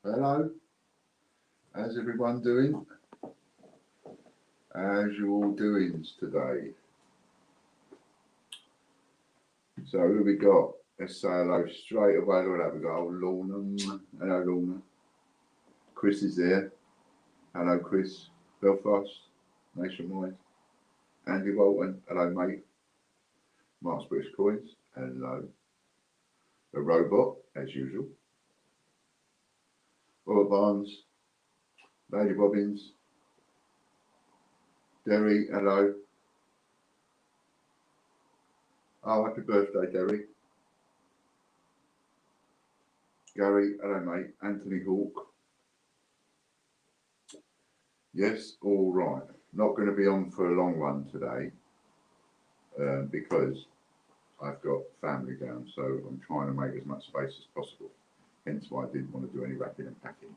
Hello, how's everyone doing? How's you all doing today? So who we got? Let's say hello straight away. Look at that, we got old Lorna. Hello Lorna. Chris is there. Hello Chris. Belfast, Nationwide. Andy Walton. Hello mate. Mark's British Coins. Hello. The robot, as usual. Robert Barnes. Lady Bobbins. Derry, hello. Oh, happy birthday, Derry. Gary, hello mate. Anthony Hawke. Yes, all right. Not going to be on for a long one today because I've got family down, so I'm trying to make as much space as possible. Hence why I didn't want to do any wrapping and packing,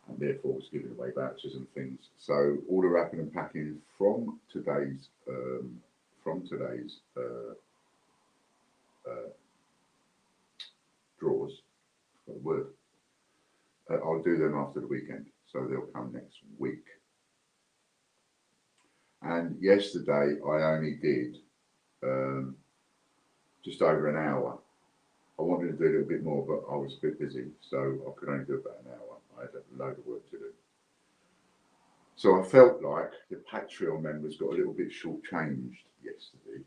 and therefore was giving away vouchers and things. So all the wrapping and packing from today's uh, drawers, got the word. I'll do them after the weekend, so they'll come next week. And yesterday I only did um, just over an hour. I wanted to do a little bit more, but I was a bit busy, so I could only do about an hour. I had a load of work to do. So I felt like the Patreon members got a little bit shortchanged yesterday.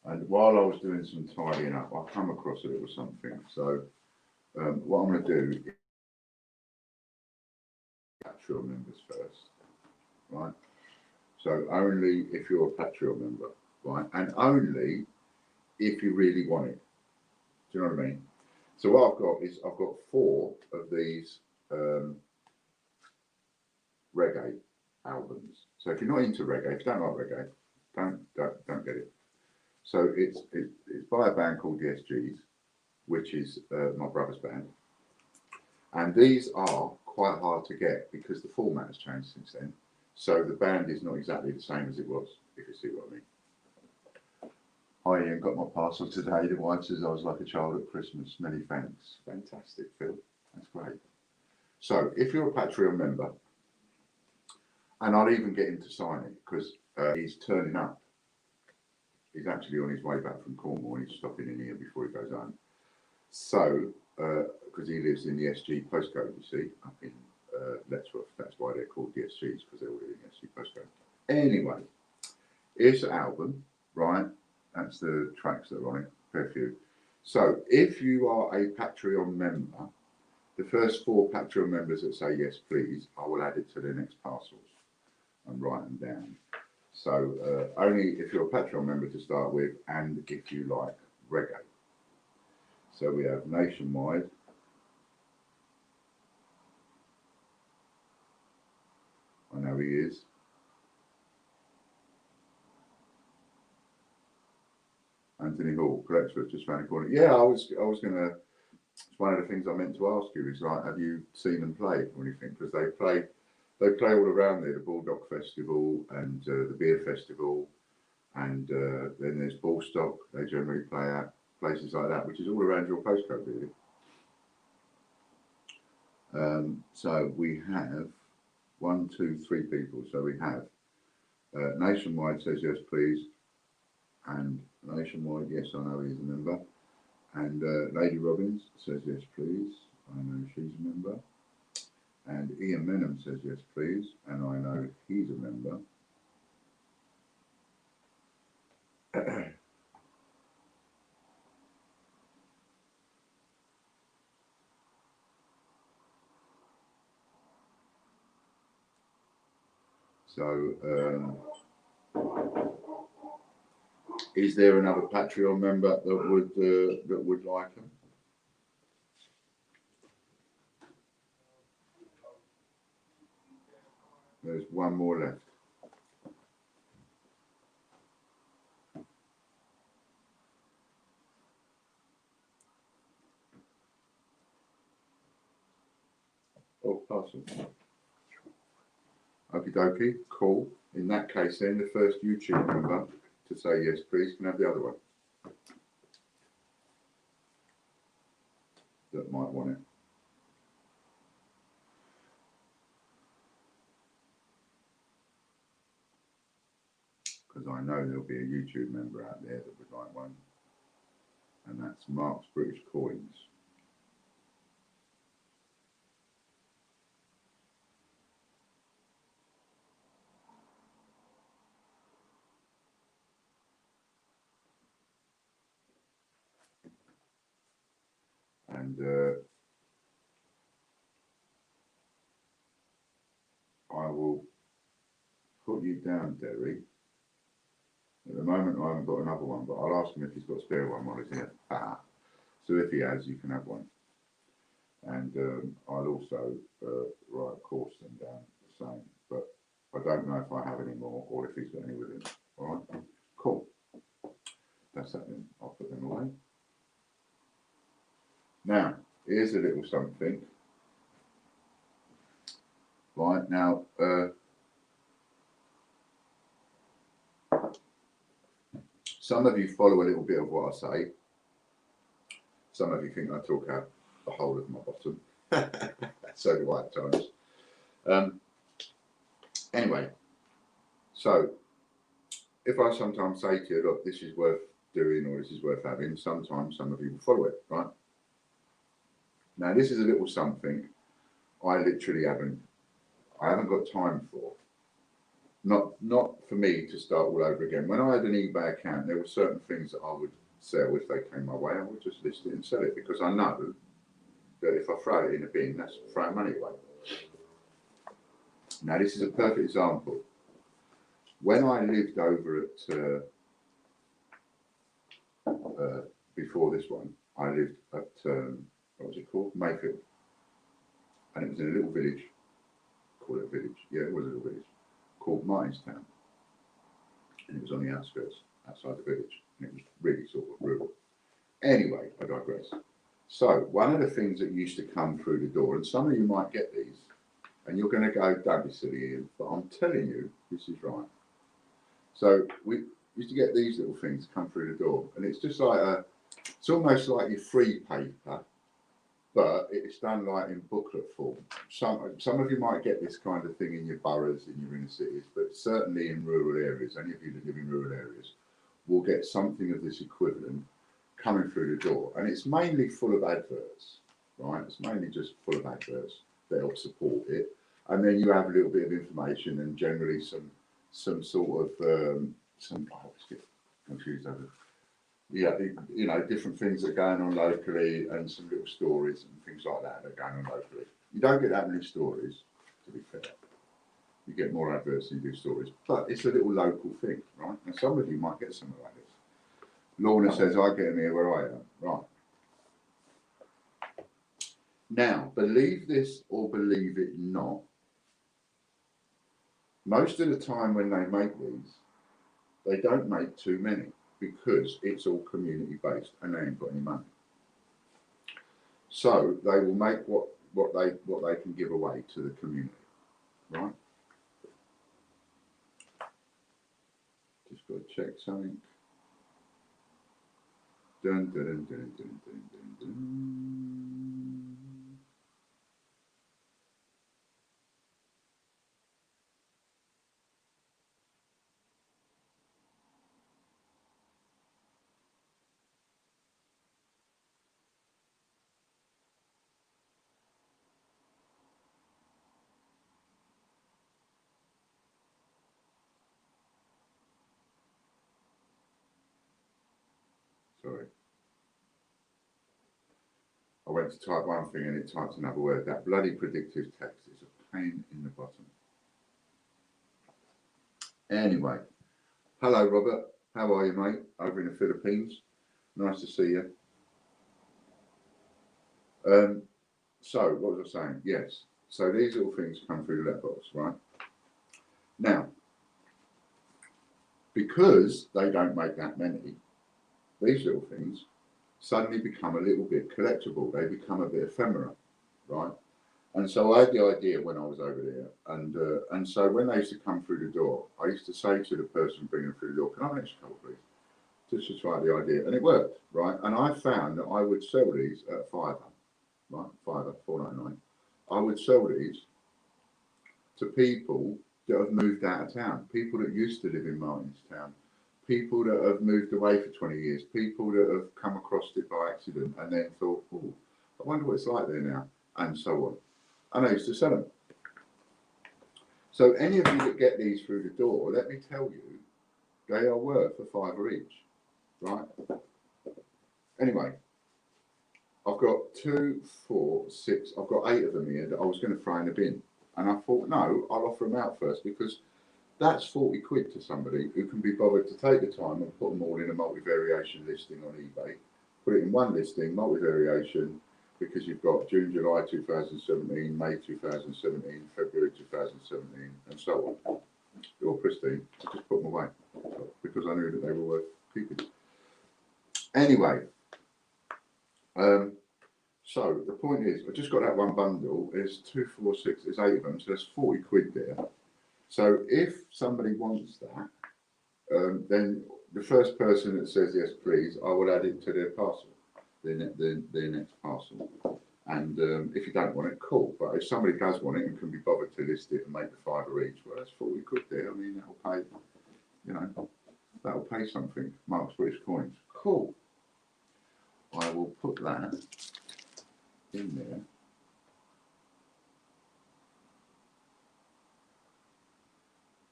And while I was doing some tidying up, I come across a little something. So what I'm going to do is Patreon members first, right? So only if you're a Patreon member, right? And only if you really want it. Do you know what I mean? So what I've got is I've got 4 of these reggae albums. So if you're not into reggae, if you don't like reggae, don't get it. So it's by a band called the SGs, which is my brother's band, and these are quite hard to get because the format has changed since then. So the band is not exactly the same as it was, if you see what I mean. Hi Ian, got my parcel today. The wife says I was like a child at Christmas. Many thanks. Fantastic, Phil. That's great. So if you're a Patreon member, and I'll even get him to sign it because he's turning up. He's actually on his way back from Cornwall. He's stopping in here before he goes home. So, because he lives in the SG postcode, you see, up in Letchworth. That's why they're called the SGs, because they all live in the SG postcode. Anyway, here's the album, right? That's the tracks that are on it, fair few. So, if you are a Patreon member, the first 4 Patreon members that say yes, please, I will add it to the next parcels and write them down. So, only if you're a Patreon member to start with, and if you like reggae. So we have Nationwide. I know he is. Anthony Hall, Collector, just round the corner. Yeah, I was gonna. It's one of the things I meant to ask you is like, have you seen them play or anything? Because they play all around there. The Bulldog Festival and the Beer Festival, and then there's Ballstock. They generally play at places like that, which is all around your postcode, really. So we have 1, 2, 3 people. So we have Nationwide says yes, please, and Nationwide, yes, I know he's a member, and Lady Robbins says yes, please, I know she's a member, and Ian Menham says yes, please, and I know he's a member. So, is there another Patreon member that would like them? There's one more left. Oh, parcel. Okie dokie, cool. In that case, then the first YouTube member to say yes, please, can have the other one that might want it. I know there'll be a YouTube member out there that would like one, and that's Mark's British Coins. And I will put you down, Derry. At the moment, I haven't got another one, but I'll ask him if he's got a spare one while he's here. So if he has, you can have one. And I'll also write Corsten down the same, but I don't know if I have any more or if he's got any with him. All right, cool. That's that then. I'll put them away. Now, here's a little something. Right, now, some of you follow a little bit of what I say. Some of you think I talk out the whole of my bottom. So do I at times. Anyway, so if I sometimes say to you, look, this is worth doing or this is worth having, sometimes some of you will follow it, right? Now, this is a little something I literally haven't got time for. Not for me to start all over again. When I had an eBay account, there were certain things that I would sell if they came my way. I would just list it and sell it because I know that if I throw it in a bin, that's throwing money away. Now, this is a perfect example. When I lived over at, before this one, I lived at, what was it called? Mayfield. And it was in a little village, call it a village, yeah, it was a little village, called Martinstown. And it was on the outskirts, outside the village. And it was really sort of rural. Anyway, I digress. So, one of the things that used to come through the door, and some of you might get these, and you're going to go, don't be silly, Ian, but I'm telling you, this is right. So we used to get these little things come through the door, and it's just like it's almost like your free paper, but it's done like in booklet form. Some of you might get this kind of thing in your boroughs, in your inner cities, but certainly in rural areas, any of you that live in rural areas will get something of this equivalent coming through the door, and it's mainly full of adverts, right? It's mainly just full of adverts that help support it, and then you have a little bit of information and generally some sort of I always get confused over, yeah, you know, different things that are going on locally and some little stories and things like that that are going on locally. You don't get that many stories, to be fair. You get more adverts than you do stories, but it's a little local thing, right? And some of you might get something like this. Lorna says, I get them here where I am. Right. Now, believe this or believe it not, most of the time when they make these, they don't make too many because it's all community based and they ain't got any money. So they will make what they can give away to the community, right? Just got to check something. Dun, dun, dun, dun, dun, dun, dun, dun. Sorry. I went to type one thing and it typed another word. That bloody predictive text is a pain in the bottom. Anyway, hello Robert, how are you mate, over in the Philippines? Nice to see you. So, what was I saying? Yes, so these little things come through the letterbox, right? Now, because they don't make that many, these little things suddenly become a little bit collectible. They become a bit ephemera, right? And so I had the idea when I was over there, and so when they used to come through the door, I used to say to the person bringing them through the door, "Can I have an extra couple, please?" Just to try the idea, and it worked, right? And I found that I would sell these at £5, right? £5, £4.99. I would sell these to people that have moved out of town, people that used to live in Martinstown, people that have moved away for 20 years, people that have come across it by accident and then thought, oh, I wonder what it's like there now, and so on. And I used to sell them. So any of you that get these through the door, let me tell you, they are worth £5 each, right? Anyway, I've got 2, 4, 6, I've got 8 of them here that I was going to throw in the bin. And I thought, no, I'll offer them out first, because that's 40 quid to somebody who can be bothered to take the time and put them all in a multi-variation listing on eBay, put it in one listing, multi-variation, because you've got June, July 2017, May 2017, February 2017, and so on. They're all pristine. I just put them away because I knew that they were worth keeping. Anyway, so the point is, I just got that one bundle. There's 2, 4, 6, there's 8 of them, so there's 40 quid there. So if somebody wants that, then the first person that says yes, please, I will add it to their parcel, their next parcel. And if you don't want it, cool. But if somebody does want it and can be bothered to list it and make the £5 each, well, that's 40 quid there. I mean, that'll pay, you know, that'll pay something. Mark's British Coins. Cool. I will put that in there.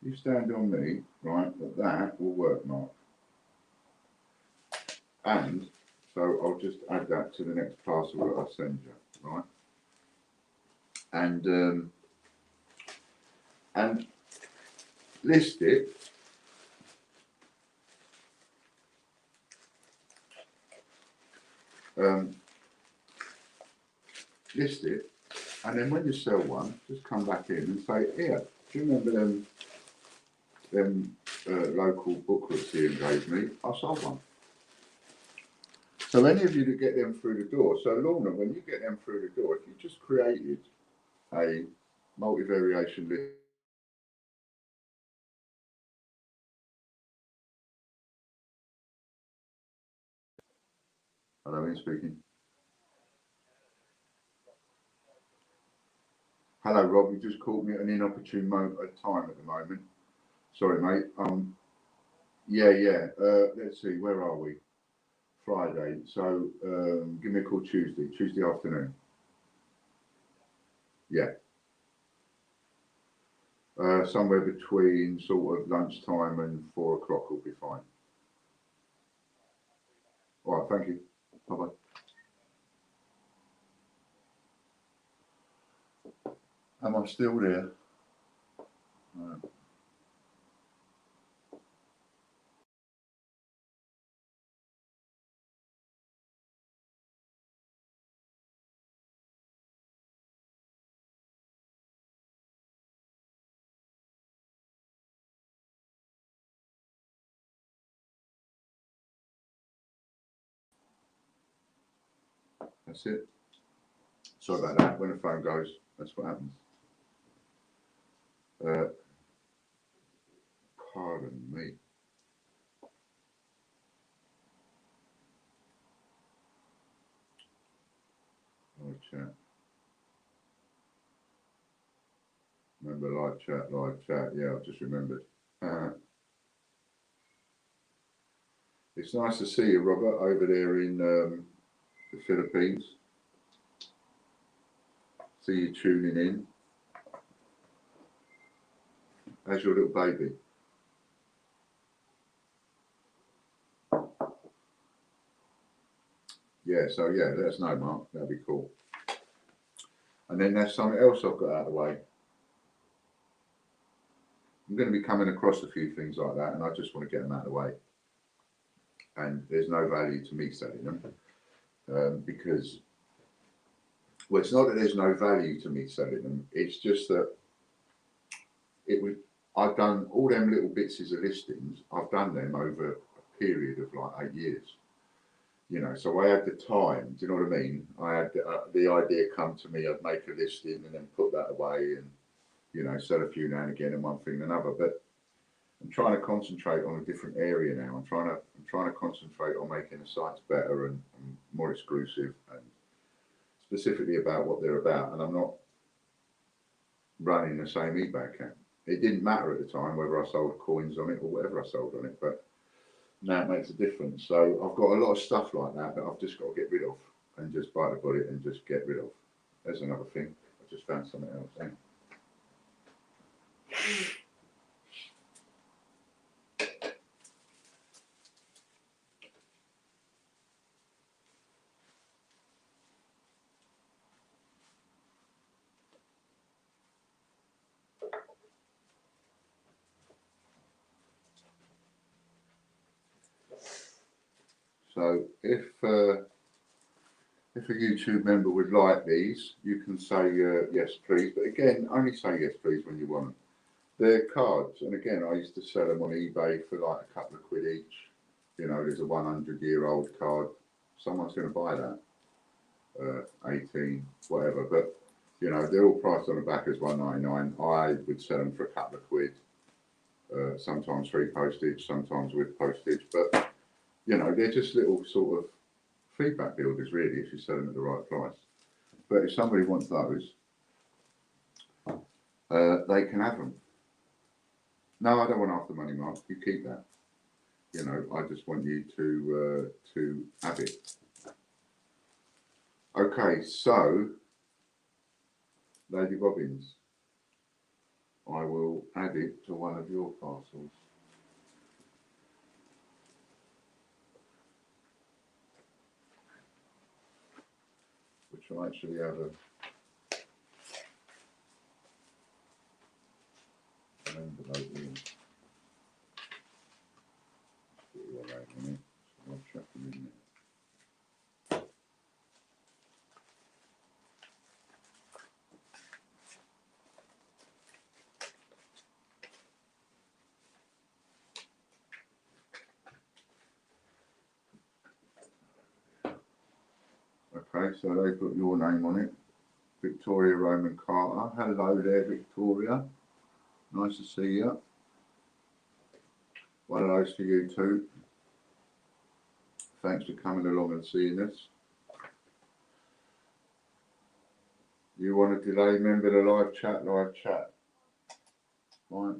You stand on me, right, that will work, Mark. And so I'll just add that to the next parcel that I send you, right? And list it. List it, and then when you sell one, just come back in and say, here, do you remember them local booklets Ian gave me? I sold one. So any of you that get them through the door, so Lorna, when you get them through the door, if you just created a multi-variation list, hello, Ian speaking. Hello, Rob. You just caught me at an inopportune moment of time at the moment. Sorry, mate. Yeah. Let's see. Where are we? Friday. So give me a call Tuesday afternoon. Yeah. Somewhere between sort of lunchtime and 4 o'clock will be fine. All right. Thank you. Bye bye. Am I still there? That's it. Sorry about that. When the phone goes, that's what happens. Pardon me. Live chat. Remember live chat. Yeah, I've just remembered. It's nice to see you, Robert, over there in the Philippines. See you tuning in. How's your little baby? Yeah, so yeah, let us know, Mark. That'd be cool. And then there's something else I've got out of the way. I'm going to be coming across a few things like that, and I just want to get them out of the way. And there's no value to me selling them because, well, it's not that there's no value to me selling them. It's just that I've done all them little bits of listings. I've done them over a period of like 8 years. You know, so I had the time. Do you know what I mean? I had the idea come to me. I'd make a listing and then put that away, and you know, sell a few now and again, and one thing and another. But I'm trying to concentrate on a different area now. I'm trying to concentrate on making the sites better and more exclusive and specifically about what they're about. And I'm not running the same eBay account. It didn't matter at the time whether I sold coins on it or whatever I sold on it, but now it makes a difference. So I've got a lot of stuff like that that I've just got to get rid of and just bite the bullet and just get rid of. There's another thing. I just found something else. Hang on. So if a YouTube member would like these, you can say yes please, but again, only say yes please when you want them. They're cards, and again, I used to sell them on eBay for like a couple of quid each. You know, there's a 100-year-old card. Someone's going to buy that. 18, whatever, but you know, they're all priced on the back as £1.99. I would sell them for a couple of quid, sometimes free postage, sometimes with postage, but you know, they're just little sort of feedback builders really if you sell them at the right price. But if somebody wants those, they can have them. No, I don't want half the money, Mark. You keep that. You know, I just want you to have it. Okay, so Lady Bobbins, I will add it to one of your parcels. Which I actually have an envelope in. Put your name on it, so I'll chuck them in there. Okay, so they've got your name on it. Victoria Roman Carter. Hello there, Victoria. Nice to see you. One of those for you too. Thanks for coming along and seeing us. You want to delay? Remember the live chat, right?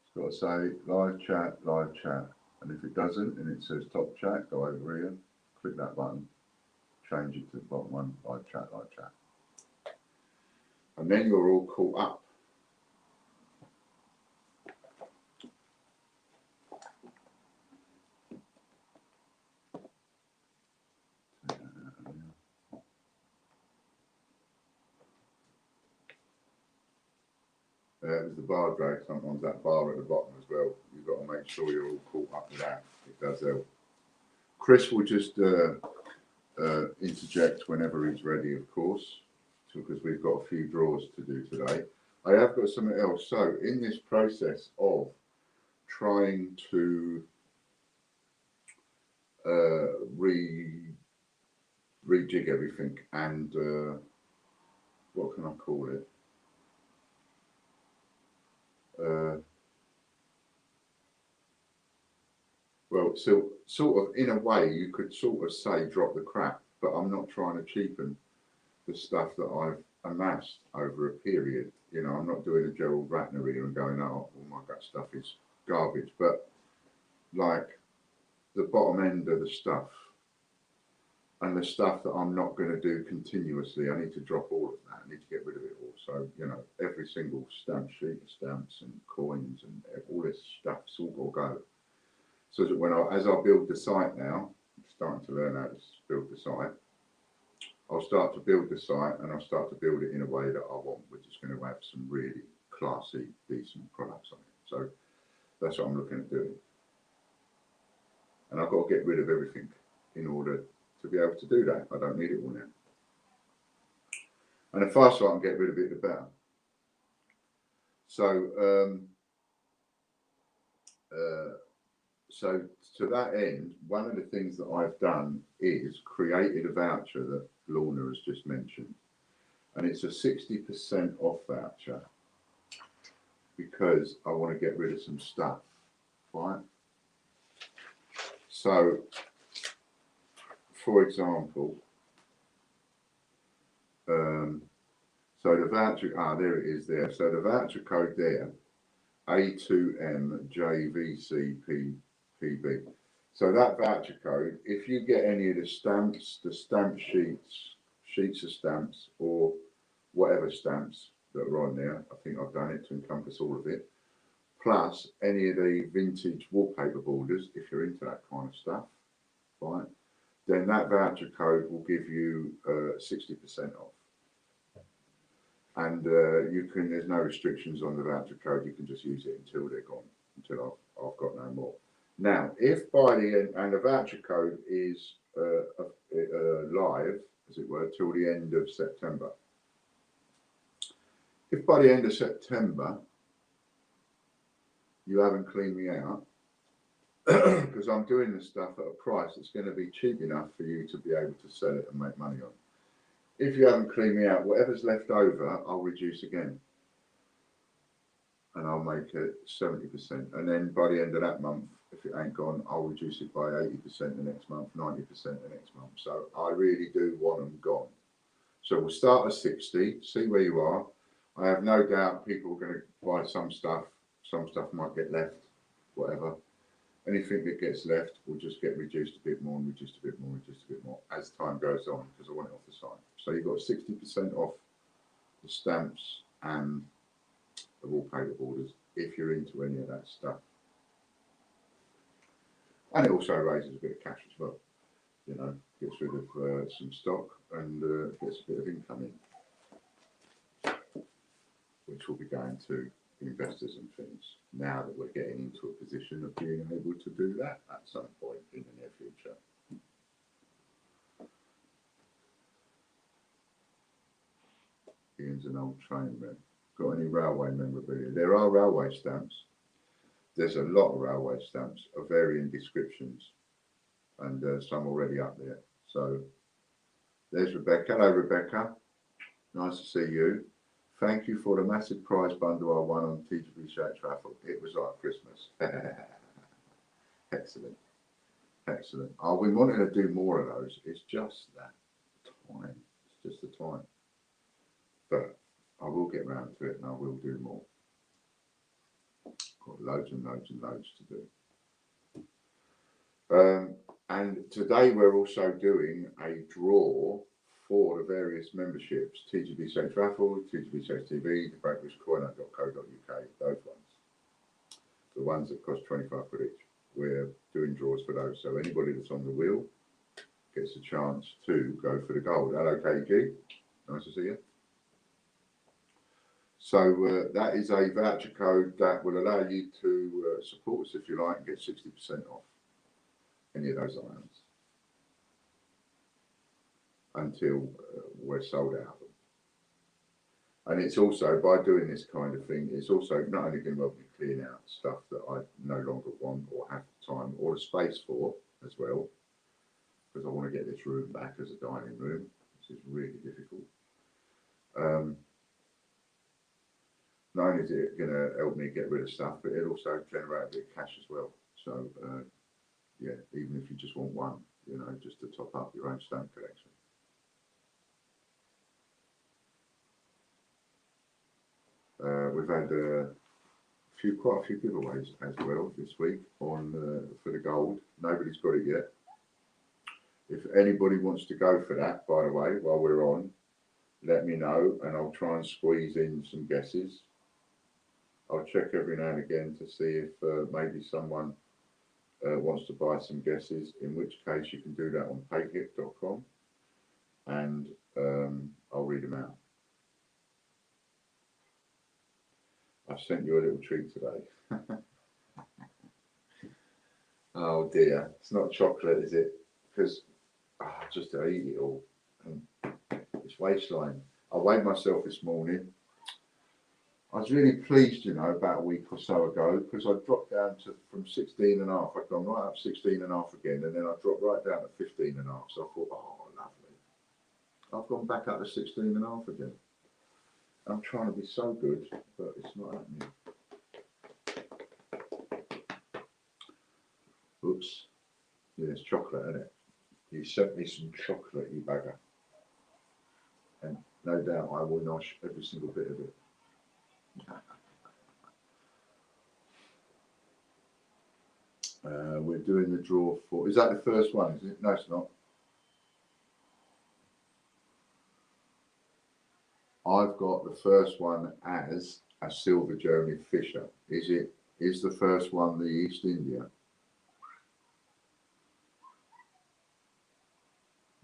It's got to say live chat. And if it doesn't and it says top chat, go over here, click that button, change it to the bottom one, live chat. And then you're all caught up. There's the bar drag, sometimes that bar at the bottom as well. You've got to make sure you're all caught up with that. It does help. Chris will just interject whenever he's ready, of course, because we've got a few draws to do today. I have got something else. So in this process of trying to rejig everything and what can I call it? Well, so sort of in a way you could sort of say drop the crap, but I'm not trying to cheapen the stuff that I've amassed over a period. You know, I'm not doing a Gerald Ratner here and going, oh, all my gut stuff is garbage, but like the bottom end of the stuff and the stuff that I'm not going to do continuously, I need to drop all of that. I need to get rid of it all. So, you know, every single stamp sheet of stamps and coins and all this stuff's all will go. So that as I build the site now, I'm starting to learn how to build the site. I'll start to build the site and I'll start to build it in a way that I want, which is going to have some really classy, decent products on it. So that's what I'm looking at doing. And I've got to get rid of everything in order to be able to do that. I don't need it all now. And the faster I can get rid of it, the better. So to that end, one of the things that I've done is created a voucher that Lorna has just mentioned. And it's a 60% off voucher because I want to get rid of some stuff, right? So, for example, so the voucher, there it is there. So the voucher code there, A2MJVCP PB. So that voucher code, if you get any of the stamps, the stamp sheets of stamps, or whatever stamps that are on there, I think I've done it to encompass all of it, plus any of the vintage wallpaper borders, if you're into that kind of stuff, right, then that voucher code will give you 60% off. And you can, there's no restrictions on the voucher code, you can just use it until they're gone, until I've got no more. Now, if by the end, and the voucher code is live, as it were, till the end of September. If by the end of September you haven't cleaned me out, because I'm doing this stuff at a price that's going to be cheap enough for you to be able to sell it and make money on. If you haven't cleaned me out, whatever's left over, I'll reduce again. And I'll make it 70%. And then by the end of that month, if it ain't gone, I'll reduce it by 80% the next month, 90% the next month. So I really do want them gone. So we'll start at 60, see where you are. I have no doubt people are going to buy some stuff might get left, whatever. Anything that gets left will just get reduced a bit more and reduced a bit more, reduced a bit more as time goes on, because I want it off the site. So you've got 60% off the stamps and the wallpaper borders if you're into any of that stuff. And it also raises a bit of cash as well. You know, gets rid of some stock and gets a bit of income in, which will be going to investors and things, now that we're getting into a position of being able to do that at some point in the near future. Ian's an old train man. Got any railway memorabilia? There are railway stamps. There's a lot of railway stamps of varying descriptions, and some already up there. So there's Rebecca. Hello, Rebecca. Nice to see you. Thank you for the massive prize bundle I won on TGB Shack Raffle. It was like Christmas. Excellent. Excellent. I've been wanting to do more of those. It's just that time. It's just the time. But I will get round to it and I will do more. Got loads and loads and loads to do. And today we're also doing a draw for the various memberships, TGB Sex Raffle, TGB Sex TV, the breakfastcorner.co.uk, those ones. The ones that cost 25 quid each. We're doing draws for those. So anybody that's on the wheel gets a chance to go for the gold. Hello, KG. Nice to see you. So that is a voucher code that will allow you to support us if you like and get 60% off any of those items until we're sold out of them. And it's also, by doing this kind of thing, it's also not only going to help me clean out stuff that I no longer want or have the time or the space for as well, because I want to get this room back as a dining room, which is really difficult. Not only is it going to help me get rid of stuff, but it'll also generate a bit of cash as well. So, yeah, even if you just want one, you know, just to top up your own stamp collection. We've had quite a few giveaways as well this week on for the gold. Nobody's got it yet. If anybody wants to go for that, by the way, while we're on, let me know and I'll try and squeeze in some guesses. I'll check every now and again to see if maybe someone wants to buy some guesses, in which case you can do that on payhip.com and I'll read them out. I've sent you a little treat today. Oh dear, it's not chocolate, is it? Because I just eat it all. It's waistline. I weighed myself this morning. I was really pleased, you know, about a week or so ago, because I dropped down to from 16 and a half. I'd gone right up 16 and a half again, and then I dropped right down to 15 and a half. So I thought, oh, lovely. I've gone back up to 16 and a half again. I'm trying to be so good, but it's not happening. Oops. Yeah, it's chocolate, isn't it? You sent me some chocolate, you bugger. And no doubt I will nosh every single bit of it. We're doing the draw for, is that the first one, is it? No, it's not. I've got the first one as a silver Jeremy Fisher. Is the first one the East India?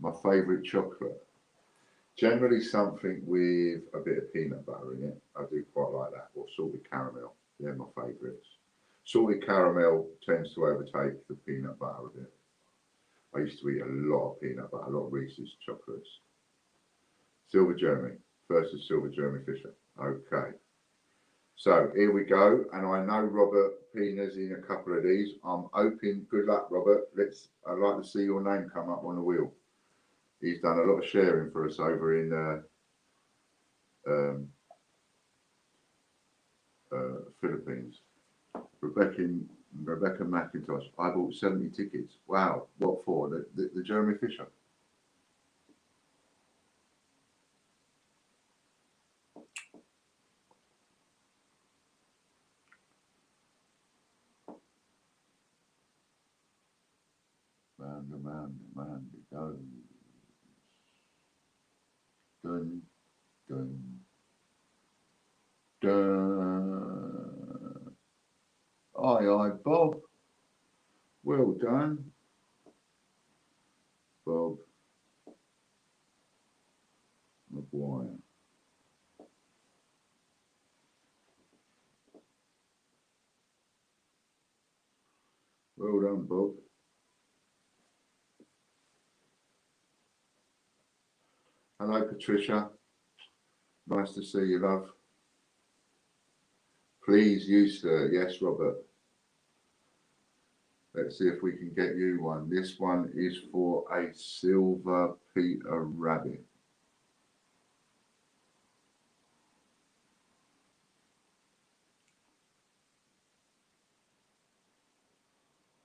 My favourite chocolate. Generally something with a bit of peanut butter in it. I do quite like that. Or salted caramel. They're my favourites. Salted caramel tends to overtake the peanut butter a bit. I used to eat a lot of peanut butter, a lot of Reese's chocolates. Silver Jeremy. First is Silver Jeremy Fisher. Okay. So here we go. And I know Robert Pina's in a couple of these. I'm hoping, good luck, Robert. I'd like to see your name come up on the wheel. He's done a lot of sharing for us over in Philippines. Rebecca McIntosh. I bought 70 tickets. Wow. What for? The Jeremy Fisher. Round and round it goes. Dun, dun, dun. Aye, Bob. Well done, Bob Maguire. Well done, Bob. Hello, Patricia. Nice to see you, love. Please, you, sir. Yes, Robert. Let's see if we can get you one. This one is for a silver Peter Rabbit.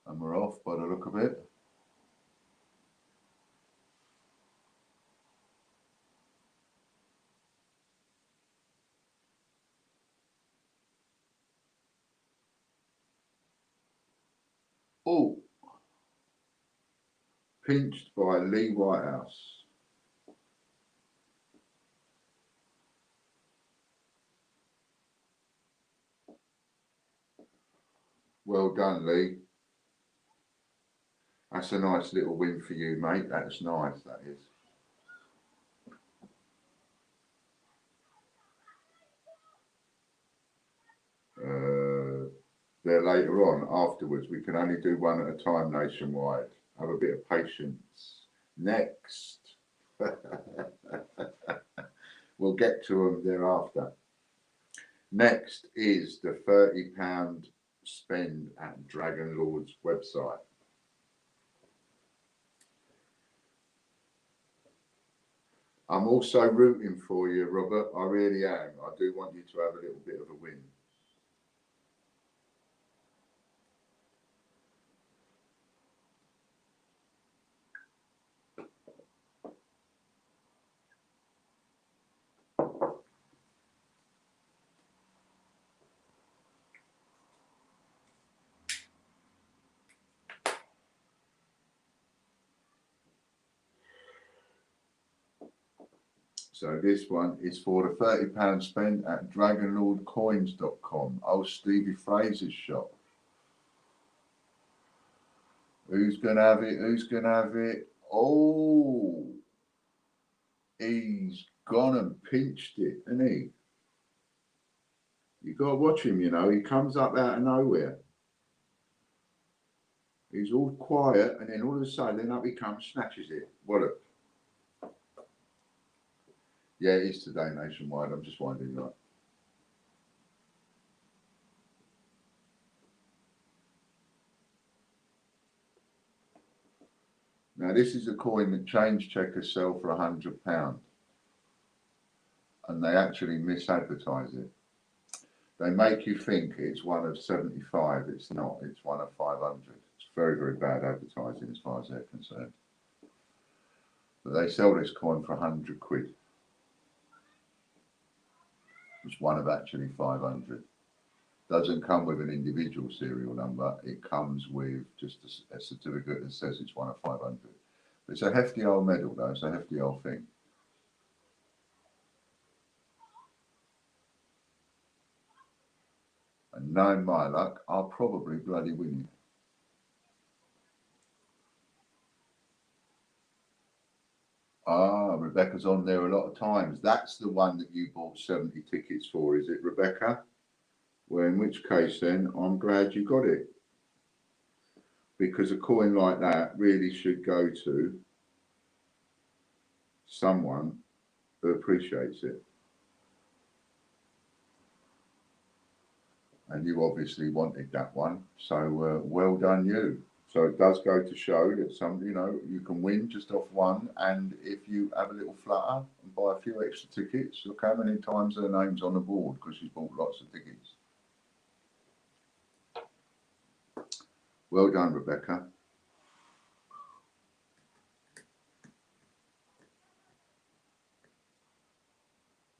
And we're off by the look of it. Oh, pinched by Lee Whitehouse. Well done, Lee. That's a nice little win for you, mate. That's nice, that is. There later on, afterwards. We can only do one at a time nationwide. Have a bit of patience. Next. We'll get to them thereafter. Next is the £30 spend at Dragon Lord's website. I'm also rooting for you, Robert. I really am. I do want you to have a little bit of a win. So this one is for the £30 spent at dragonlordcoins.com. Old Stevie Fraser's shop. Who's going to have it? Who's going to have it? Oh, he's gone and pinched it, isn't he? You got to watch him, you know. He comes up out of nowhere. He's all quiet, and then all of a sudden, up he comes, snatches it. What a... Yeah, it is today nationwide. I'm just winding up. Now, this is a coin that change checkers sell for £100, and they actually misadvertise it. They make you think it's one of 75. It's not. It's one of 500. It's very, very bad advertising as far as they're concerned. But they sell this coin for 100 quid. It's one of actually 500. Doesn't come with an individual serial number. It comes with just a certificate that says it's one of 500. It's a hefty old medal, though. It's a hefty old thing. And knowing my luck, I'll probably bloody win it. Ah, Rebecca's on there a lot of times. That's the one that you bought 70 tickets for, is it, Rebecca? Well, in which case then, I'm glad you got it. Because a coin like that really should go to someone who appreciates it. And you obviously wanted that one. So well done you. So it does go to show that you can win just off one. And if you have a little flutter and buy a few extra tickets, look how many times her name's on the board because she's bought lots of tickets. Well done, Rebecca.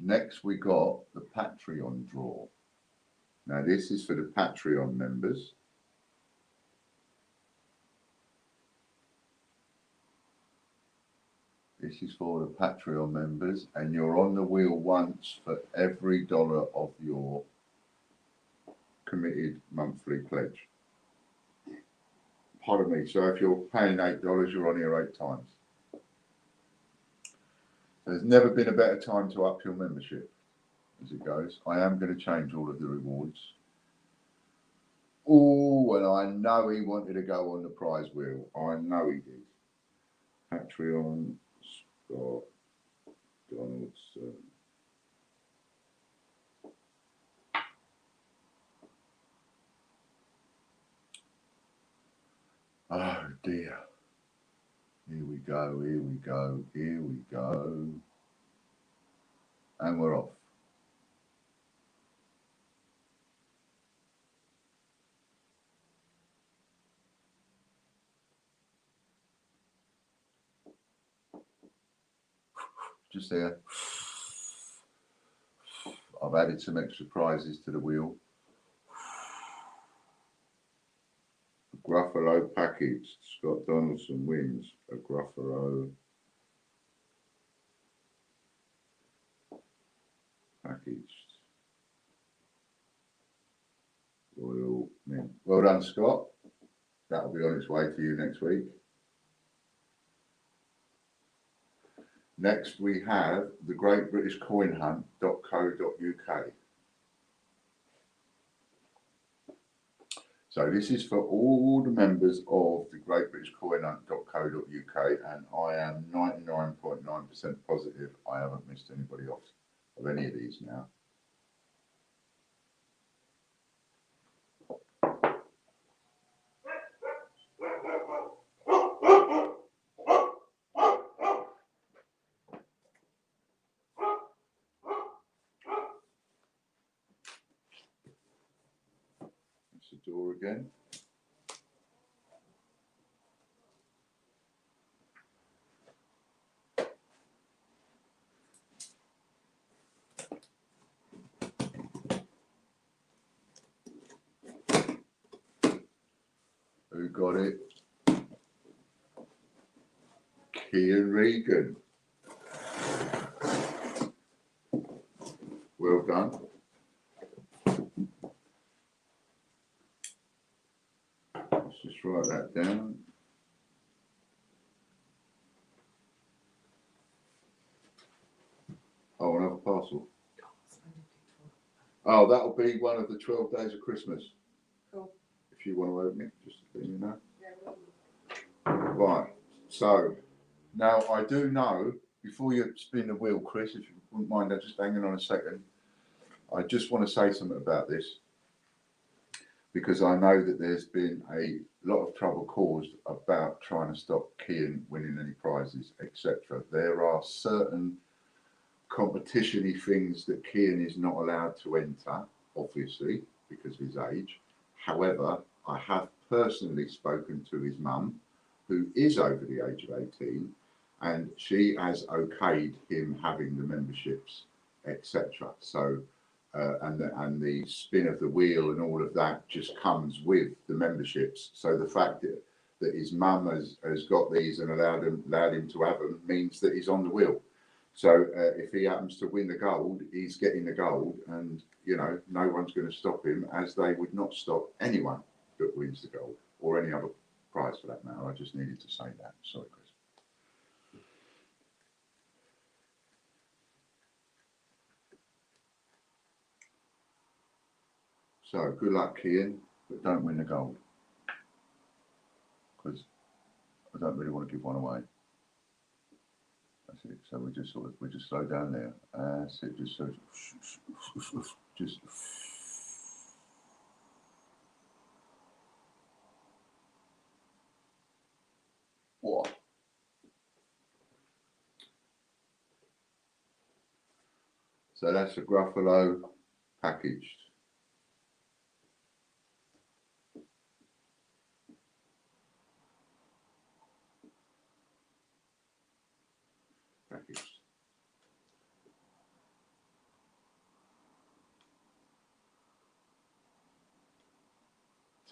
Next, we got the Patreon draw. Now, this is for the Patreon members. This is for the Patreon members, and you're on the wheel once for every $1 of your committed monthly pledge. Pardon me. So if you're paying $8, you're on here 8 times. There's never been a better time to up your membership as it goes. I am going to change all of the rewards. Oh, and I know he wanted to go on the prize wheel. I know he did. Patreon, Scott Donaldson. Oh dear. Here we go, here we go, here we go. And we're off. Just there. I've added some extra prizes to the wheel. A Gruffalo package. Scott Donaldson wins a Gruffalo packaged Royal Mint. Well done, Scott. That'll be on its way to you next week. Next, we have the Great British Coin Hunt.co.uk. So this is for all the members of the Great British Coin Hunt.co.uk, and I am 99.9% positive I haven't missed anybody off of any of these now. The door again. Who got it? Kian Regan. Well done. Let's just write that down. Oh, another parcel. Oh, that'll be one of the 12 days of Christmas. Cool. If you want to open it, just to let you know. Yeah, right. So now I do know, before you spin the wheel, Chris, if you wouldn't mind just hanging on a second, I just want to say something about this, because I know that there's been a lot of trouble caused about trying to stop Kian winning any prizes, etc. There are certain competition-y things that Kian is not allowed to enter, obviously, because of his age. However, I have personally spoken to his mum, who is over the age of 18, and she has okayed him having the memberships, etc. So and the spin of the wheel and all of that just comes with the memberships. So the fact that his mum has got these and allowed him to have them means that he's on the wheel. So if he happens to win the gold, he's getting the gold, and you know no one's going to stop him, as they would not stop anyone that wins the gold or any other prize for that matter. I just needed to say that. Sorry, Chris. So good luck, Kian, but don't win the gold, because I don't really want to give one away. That's it. So we just slow down there. That's it. Just what? So that's a Gruffalo packaged.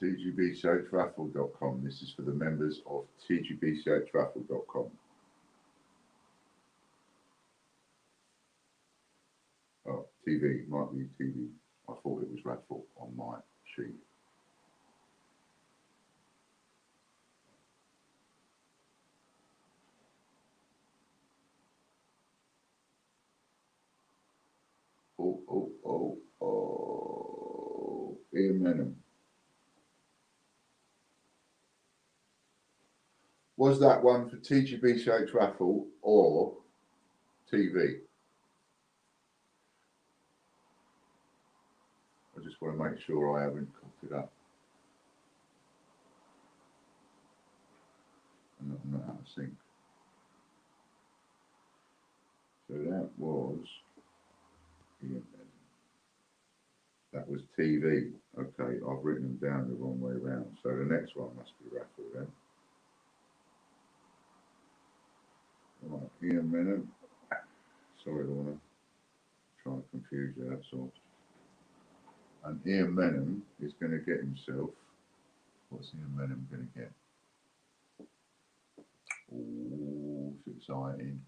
TGBCHraffle.com. This is for the members of TGBCHraffle.com. Oh, TV, might be TV. I thought it was Raffle on my sheet. Oh, Ian Menham. Was that one for TGBCH Raffle or TV? I just want to make sure I haven't cocked it up. I'm not out of sync. So that was Ian Menham. That was TV. Okay, I've written them down the wrong way around. So the next one must be Raffle then. Right, Ian Menham. Sorry, Lorna. Trying to confuse you, that's all. And Ian Menham is going to get himself. What's Ian Menham going to get? Oh, it's exciting.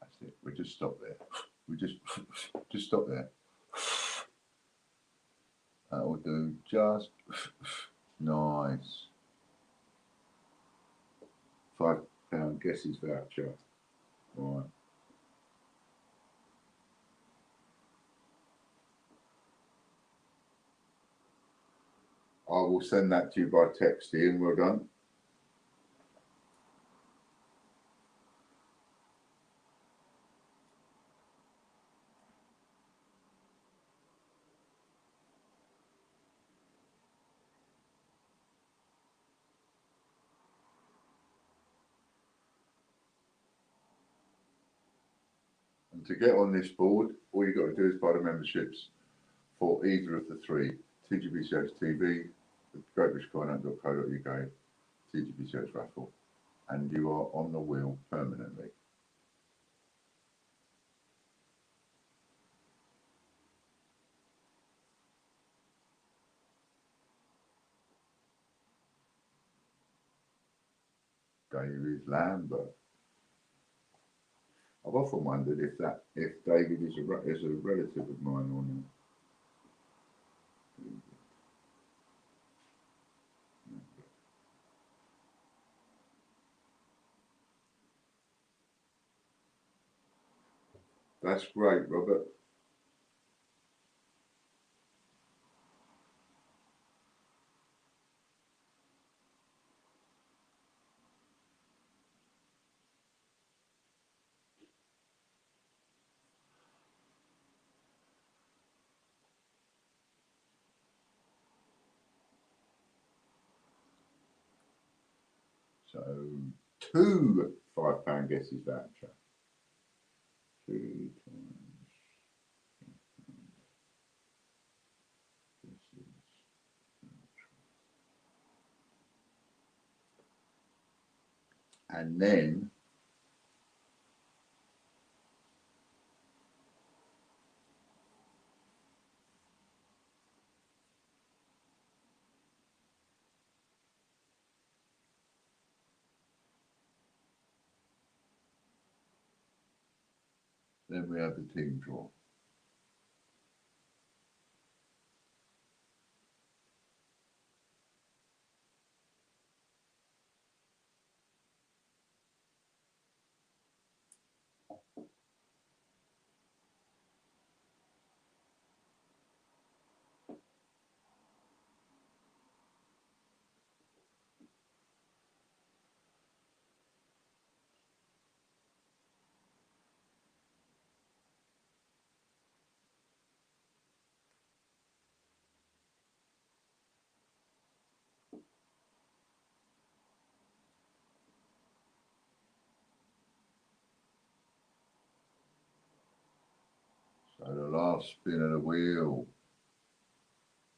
That's it. We just stop there. We just stop there. That will do. Just nice. £5 guesses voucher. Right. I will send that to you by text, Ian. Well done. And to get on this board, all you've got to do is buy the memberships for either of the three: TGBCH TV, greatbritish.co.uk, TGBCH Raffle, and you are on the wheel permanently. David Lambert. I've often wondered if David is a relative of mine or not. That's great, Robert. So 2 £5 guesses voucher. 2 times. And then then we have the team draw. So the last spin of the wheel.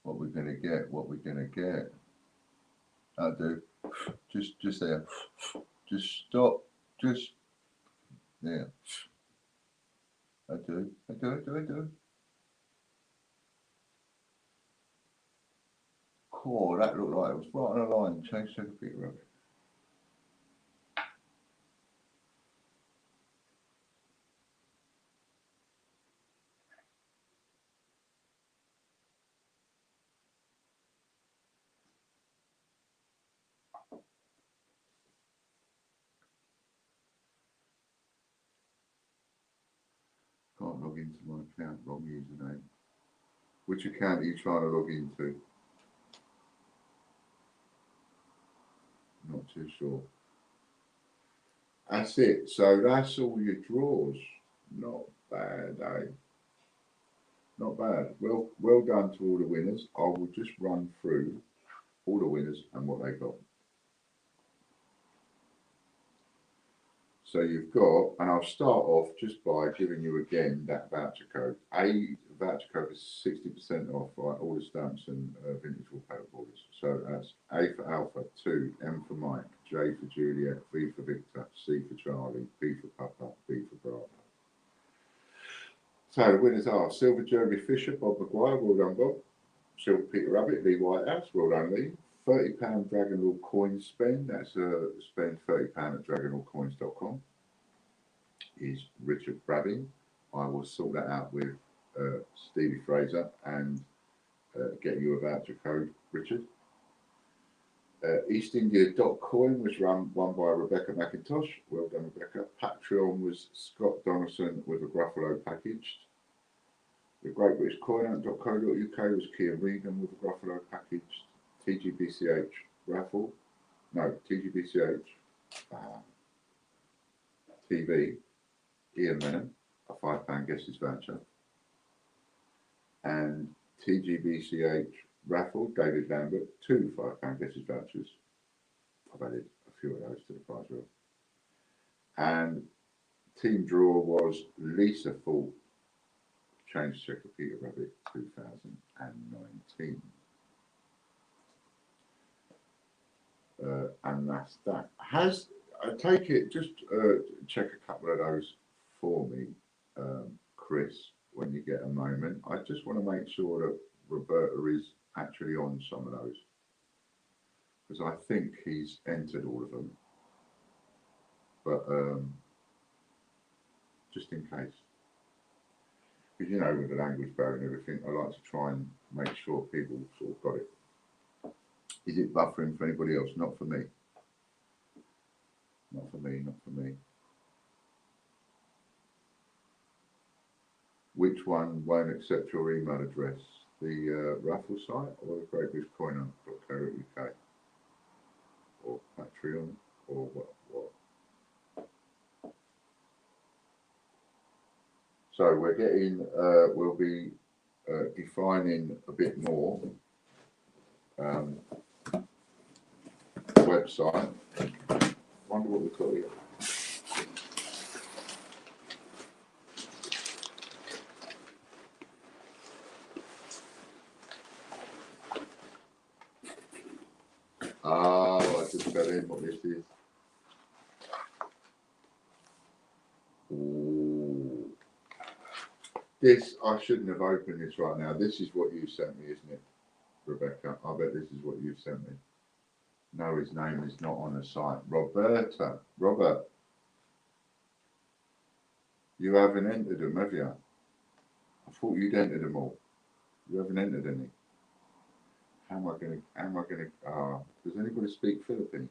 What we're going to get, what we're going to get. I do. Just there. Just stop. Just there. I do. Cool, that looked like it was right on the line. Change to a picture of it. Can't log into my account, wrong username. Which account are you trying to log into? Not too sure. That's it. So that's all your draws. Not bad, eh? Not bad. Well done to all the winners. I will just run through all the winners and what they got. So you've got, and I'll start off just by giving you again that voucher code. A voucher code is 60% off all the stamps and vintage wallpaper borders. So that's A for Alpha, 2, M for Mike, J for Juliet, V for Victor, C for Charlie, B for Papa, B for Bravo. So the winners are Silver Jeremy Fisher, Bob McGuire, well done Bob. Silver Peter Rabbit, Lee Whitehouse, well done Lee. £30 Dragon Lord coin spend, that's spend £30 at dragonlordcoins.com, is Richard Brabbing. I will sort that out with Stevie Fraser and get you a voucher code, Richard. East India Coin was won by Rebecca McIntosh, well done Rebecca. Patreon was Scott Donaldson with a Gruffalo packaged. The Great British Coin.co.uk was Kian Regan with a Gruffalo packaged. TGBCH raffle, no, TGBCH TV, Ian Menon, a £5 guesses voucher, and TGBCH raffle, David Lambert, 2 £5 guesses vouchers. I've added a few of those to the prize wheel. And team draw was Lisa Full, Change Checker Peter Rabbit 2019. And that's that. I take it, just check a couple of those for me, Chris, when you get a moment. I just want to make sure that Roberta is actually on some of those, because I think he's entered all of them, but just in case. Because, you know, with the language barrier and everything, I like to try and make sure people sort of got it. Is it buffering for anybody else? Not for me. Not for me, not for me. Which one won't accept your email address? The raffle site or the Great British Coin.co.uk? Or Patreon? Or what? So we're getting, we'll be defining a bit more website. Wonder what we've got here. Oh, I just fell in what this is. Ooh. This, I shouldn't have opened this right now. This is what you sent me, isn't it, Rebecca? I bet this is what you sent me. No, his name is not on the site. Robert. You haven't entered them, have you? I thought you'd entered them all. You haven't entered any. How am I gonna, does anybody speak Philippine?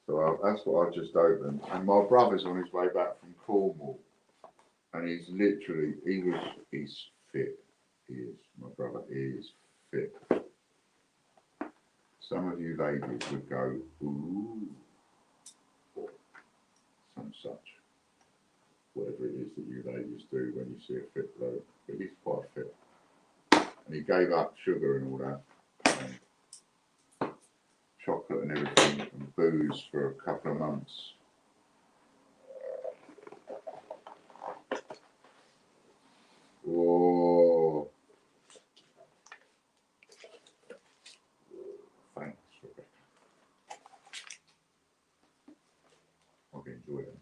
So that's what I just opened. And my brother's on his way back from Cornwall. And he's fit. He is. My brother is fit. Some of you ladies would go, ooh, or some such. Whatever it is that you ladies do when you see a fit bloke. But he's quite fit. And he gave up sugar and all that. And chocolate and everything. And booze for a couple of months. Oh. Thanks, Rebecca. I'll enjoy it.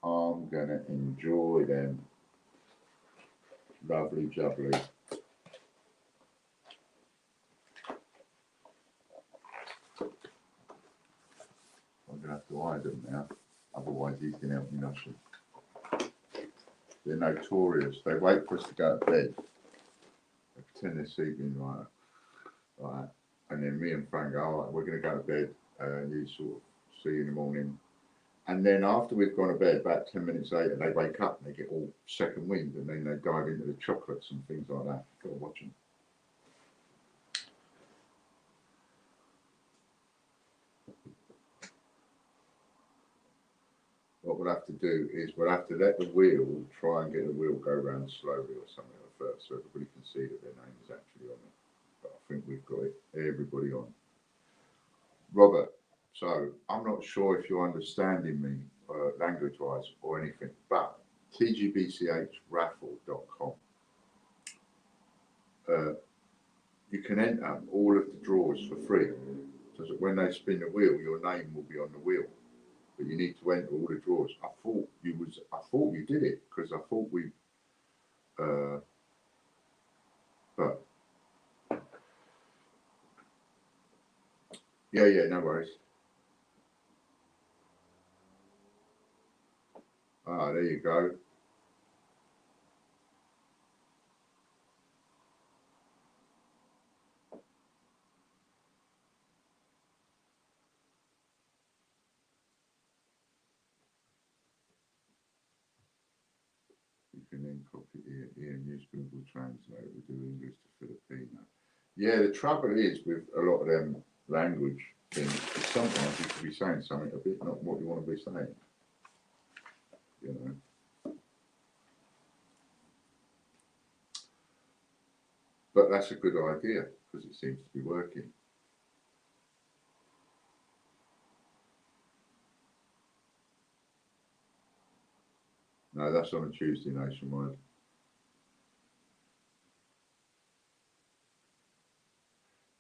I'm gonna enjoy them. Lovely jubbly. I'm gonna have to hide them now, otherwise he's gonna help me nothing. They're notorious. They wait for us to go to bed. They pretend they're sleeping like, and then me and Frank go, all right, we're gonna go to bed, and you sort of see you in the morning. And then after we've gone to bed, about 10 minutes later, they wake up and they get all second wind, and then they dive into the chocolates and things like that. You've got to watch them. What we'll have to do is we'll have to let the wheel, try and get the wheel go round slowly or something at first, so everybody can see that their name is actually on it. But I think we've got it, everybody on. Robert, so I'm not sure if you're understanding me language-wise or anything, but tgbchraffle.com. You can enter all of the draws for free, so that when they spin the wheel, your name will be on the wheel. But you need to enter all the draws. I thought you did it because I thought we, but yeah, no worries. Ah, there you go. You can then copy here and use Google Translate. We do English to Filipino. Yeah, the trouble is with a lot of them language things, sometimes you could be saying something a bit not what you want to be saying. You know. But that's a good idea because it seems to be working. No, that's on a Tuesday nationwide.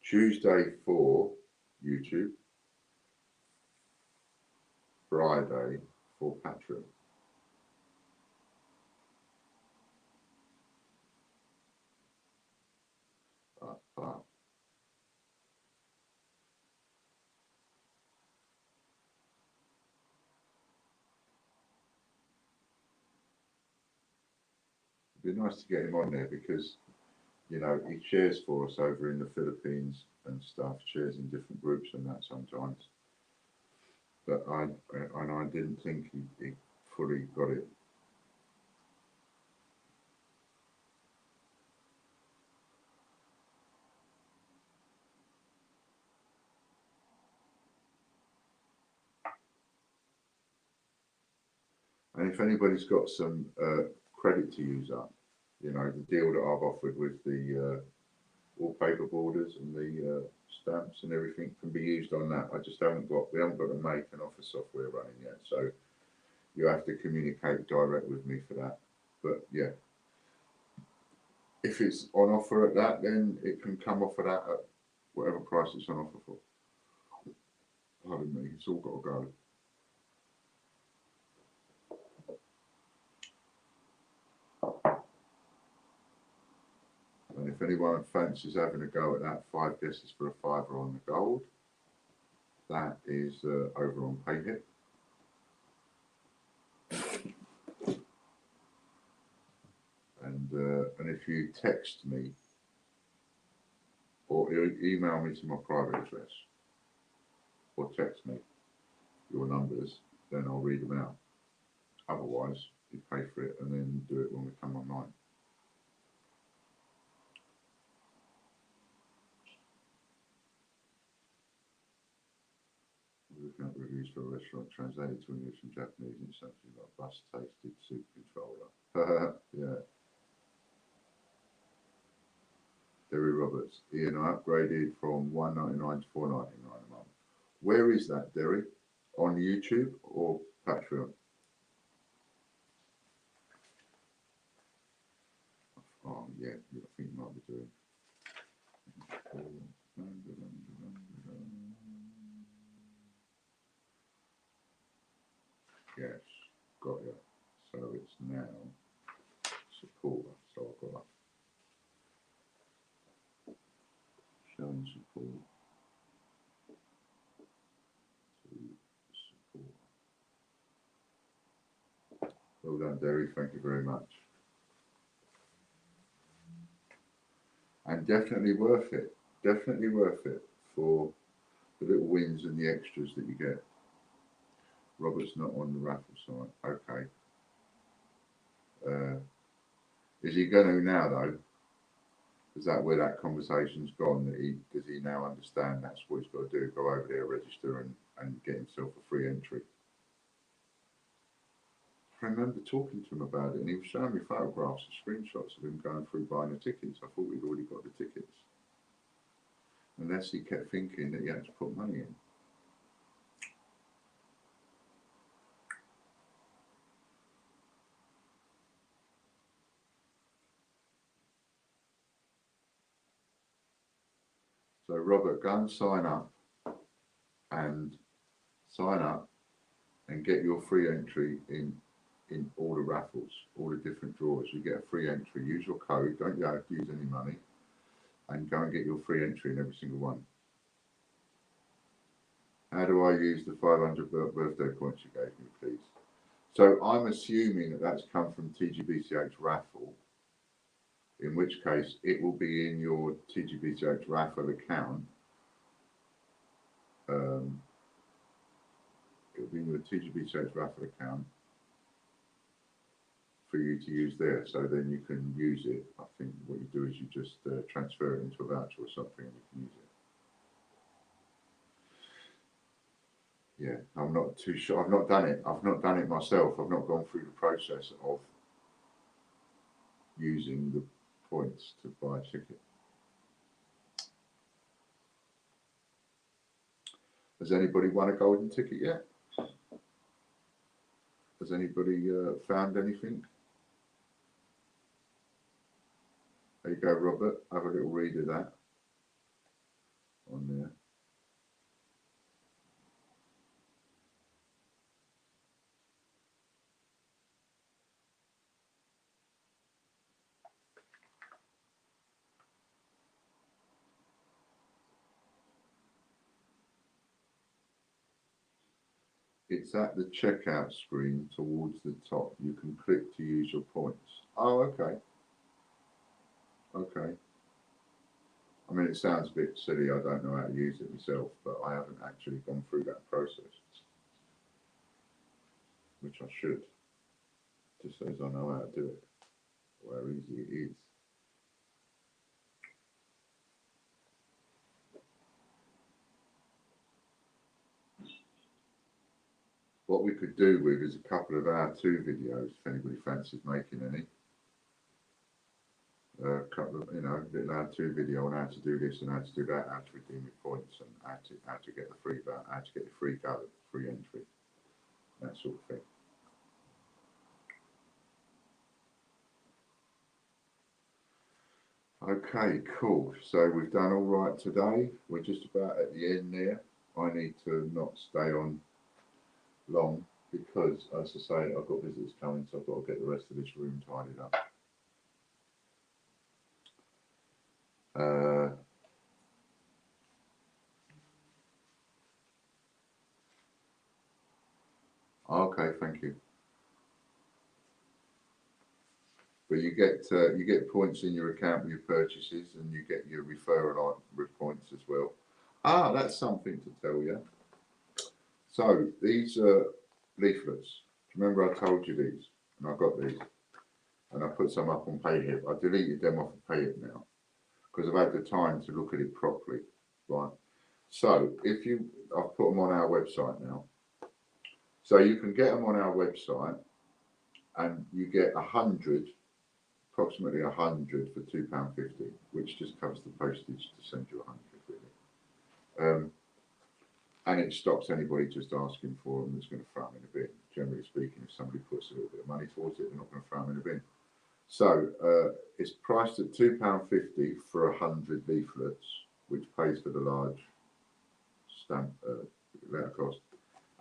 Tuesday for YouTube, Friday for Patreon. It'd be nice to get him on there because, you know, he shares for us over in the Philippines and stuff, shares in different groups and that sometimes. But I didn't think he fully got it. And if anybody's got some credit to use up, you know, the deal that I've offered with the wallpaper borders and the stamps and everything can be used on that. We haven't got the make and offer software running yet, so you have to communicate direct with me for that. But yeah, if it's on offer at that, then it can come off of that at whatever price it's on offer for. Pardon me, it's all got to go. And if anyone fancies having a go at that, 5 guesses for a fiver on the gold. That is over on PayHip. And if you text me or email me to my private address or text me your numbers, then I'll read them out. Otherwise, you pay for it and then do it when we come online. We're looking at reviews for a restaurant translated to English and Japanese in something like bus tasted soup controller. Yeah. Derry Roberts. Ian, I upgraded from $1.99 to $4.99 a month. Where is that, Derry? On YouTube or Patreon? Oh, yeah, I think you might be doing. Yes, got you. So it's now supporter. So I've got showing support to support. Well done, Derry. Thank you very much. And definitely worth it. Definitely worth it for the little wins and the extras that you get. Robert's not on the raffle site. Okay. Is he going to now though? Is that where that conversation's gone? Does he now understand that's what he's got to do? Go over there, register, and get himself a free entry. I remember talking to him about it, and he was showing me photographs and screenshots of him going through buying the tickets. I thought he'd already got the tickets, unless he kept thinking that he had to put money in. So Robert, go and sign up and get your free entry in all the raffles, all the different drawers. You get a free entry. Use your code. Don't you have to use any money, and go and get your free entry in every single one. How do I use the 500 birthday points you gave me, please? So I'm assuming that that's come from TGBCH raffle, in which case it will be in your TGBCH raffle account. It'll be in your TGBCH raffle account for you to use there. So then you can use it. I think what you do is you just transfer it into a voucher or something and you can use it. Yeah, I'm not too sure. I've not done it. I've not done it myself. I've not gone through the process of using the points to buy a ticket. Has anybody won a golden ticket yet? Has anybody found anything? There you go, Robert. Have a little read of that on there. It's at the checkout screen towards the top. You can click to use your points. Oh, okay. Okay. I mean, it sounds a bit silly. I don't know how to use it myself, but I haven't actually gone through that process, which I should, just so as I know how to do it, or how easy it is. What we could do with is a couple of how-to videos, if anybody fancies making any. A couple of, little how-to video on how to do this and how to do that, how to redeem your points, and how to get the free go, free entry, that sort of thing. Okay, cool. So we've done all right today. We're just about at the end there. I need to not stay on long because, as I say, I've got visitors coming, so I've got to get the rest of this room tidied up. Okay, thank you. But you get points in your account with your purchases, and you get your referral points as well. Ah, that's something to tell you. So these leaflets. Remember I told you these, and I got these, and I put some up on PayHip. I deleted them off of PayHip now because I've had the time to look at it properly, right? So I've put them on our website now. So you can get them on our website, and you get approximately 100 for £2.50, which just covers the postage to send you 100, really. And it stops anybody just asking for them that's going to throw them in a bin. Generally speaking, if somebody puts a little bit of money towards it, they're not going to throw them in a bin. So it's priced at £2.50 for 100 leaflets, which pays for the large stamp letter cost.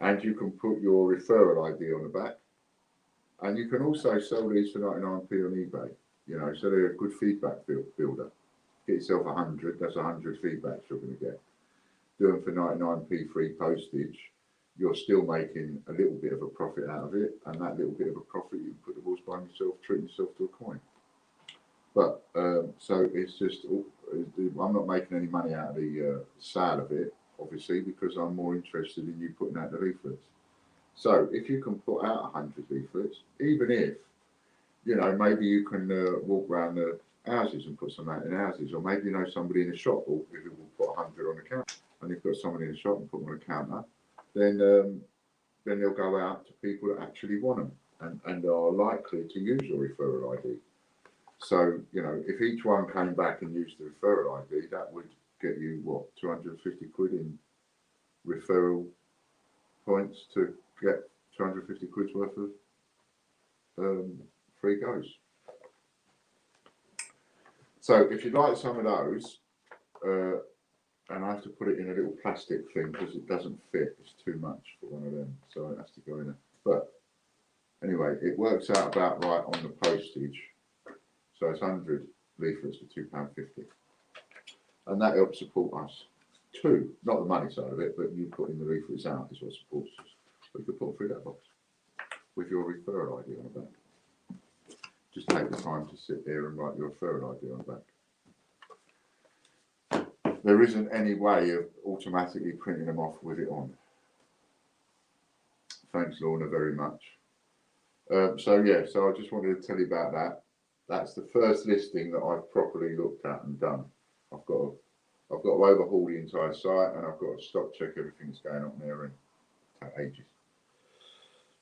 And you can put your referral ID on the back. And you can also sell these for 99p on eBay. You know, so they're a good feedback builder. Get yourself 100, that's 100 feedbacks you're going to get. Do them for 99p free postage, you're still making a little bit of a profit out of it, and that little bit of a profit you can put towards buying yourself, treating yourself to a coin. But so it's just, I'm not making any money out of the sale of it, obviously, because I'm more interested in you putting out the leaflets. So if you can put out 100 leaflets, even if, you know, maybe you can walk around the houses and put some out in houses, or maybe you know somebody in a shop who will put 100 on the counter, and you've got someone in the shop and put them on a counter, then they'll go out to people that actually want them and are likely to use your referral ID. So, you know, if each one came back and used the referral ID, that would get you, what, 250 quid in referral points to get 250 quid's worth of free goes. So if you'd like some of those, and I have to put it in a little plastic thing because it doesn't fit, it's too much for one of them, so it has to go in there. But anyway, it works out about right on the postage. So it's 100 leaflets for £2.50. And that helps support us too. Not the money side of it, but you putting the leaflets out is what supports us. But you could put them through that box with your referral ID on the back. Just take the time to sit there and write your referral ID on the back. There isn't any way of automatically printing them off with it on. Thanks, Lorna, very much. So I just wanted to tell you about that. That's the first listing that I've properly looked at and done. I've got to overhaul the entire site, and I've got to stop check everything that's going on there and take ages.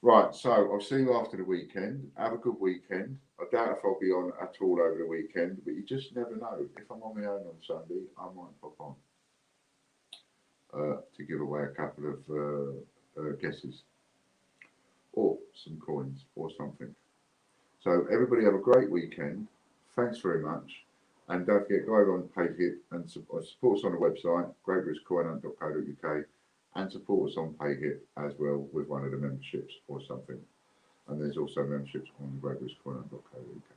Right, so I'll see you after the weekend. Have a good weekend. I doubt if I'll be on at all over the weekend, but you just never know. If I'm on my own on Sunday, I might pop on to give away a couple of guesses or some coins or something. So everybody have a great weekend. Thanks very much. And don't forget, go over on PayHip and support us on the website, greatbritish.co.uk, and support us on PayHip as well with one of the memberships or something. And there's also memberships on greatbritish.co.uk.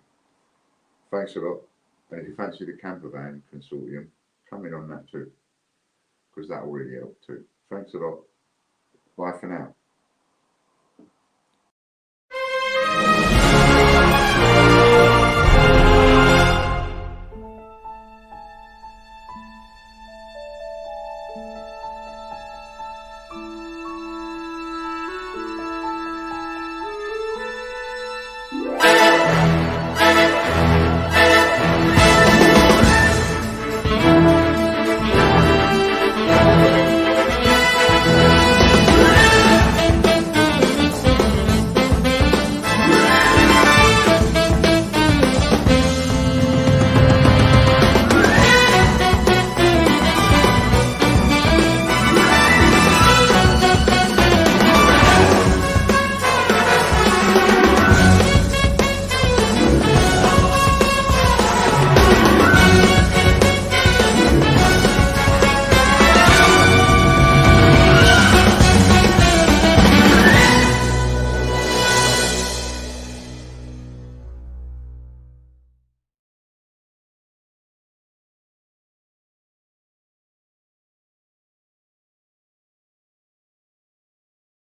Thanks a lot. And if you fancy the camper van consortium, come in on that too, because that will really help too. Thanks a lot. Bye for now.